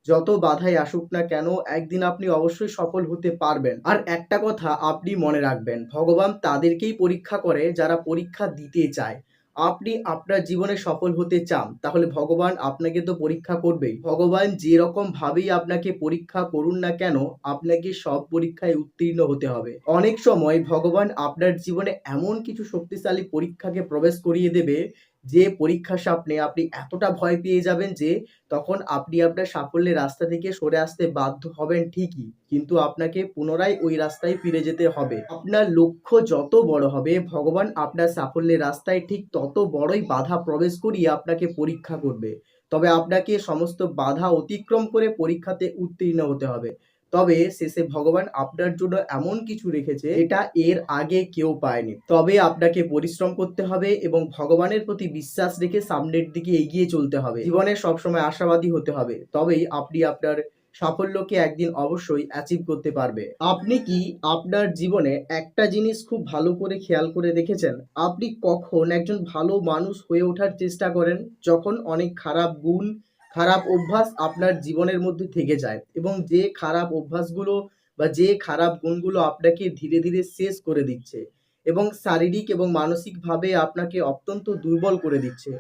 যত বাধাই আসুক না কেন একদিন আপনি অবশ্যই সফল হতে পারবেন। আর একটা কথা আপনি মনে রাখবেন, ভগবান তাদেরকেই পরীক্ষা করে যারা পরীক্ষা দিতে চায়। আপনি আপনার জীবনে সফল হতে চান, তাহলে ভগবান আপনাকে তো পরীক্ষা করবেই। ভগবান যেরকম ভাবেই আপনাকে পরীক্ষা করুন না কেন, আপনাকে সব পরীক্ষায় উত্তীর্ণ হতে হবে। অনেক সময় ভগবান আপনার জীবনে এমন কিছু শক্তিশালী পরীক্ষাকে প্রবেশ করিয়ে দেবে, যে পরীক্ষার সামনে আপনি এতটা ভয় পেয়ে যাবেন যে তখন আপনি আপনার সাফল্যের রাস্তা থেকে সরে আসতে বাধ্য হবেন ঠিকই, কিন্তু আপনাকে পুনরায় ওই রাস্তায় ফিরে যেতে হবে। আপনার লক্ষ্য যত বড় হবে, ভগবান আপনার সাফল্যের রাস্তায় ঠিক তত বড়ই বাধা প্রবেশ করিয়ে আপনাকে পরীক্ষা করবে। তবে আপনাকে সমস্ত বাধা অতিক্রম করে পরীক্ষাতে উত্তীর্ণ হতে হবে। তবে শেষে ভগবান আপনার জন্য এমন কিছু রেখেছে এটা এর আগে কেউ পায়নি। তবে আপনাকে পরিশ্রম করতে হবে এবং ভগবানের প্রতি বিশ্বাস রেখে সামনের দিকে এগিয়ে চলতে হবে। জীবনে সবসময় আশাবাদী হতে হবে। তবেই আপনি আপনার সাফল্যকে একদিন অবশ্যই অ্যাচিভ করতে পারবে। আপনি কি আপনার জীবনে একটা জিনিস খুব ভালো করে খেয়াল করে দেখেছেন? আপনি কখন একজন ভালো মানুষ হয়ে ওঠার চেষ্টা করেন? যখন অনেক খারাপ গুণ, খারাপ অভ্যাস আপনার জীবনের মধ্যে থেকে যায় এবং যে খারাপ অভ্যাসগুলো বা যে খারাপ গুণগুলো আপনাকে ধীরে ধীরে শেষ করে দিচ্ছে এবং শারীরিক এবং মানসিকভাবে আপনাকে অত্যন্ত দুর্বল করে দিচ্ছে।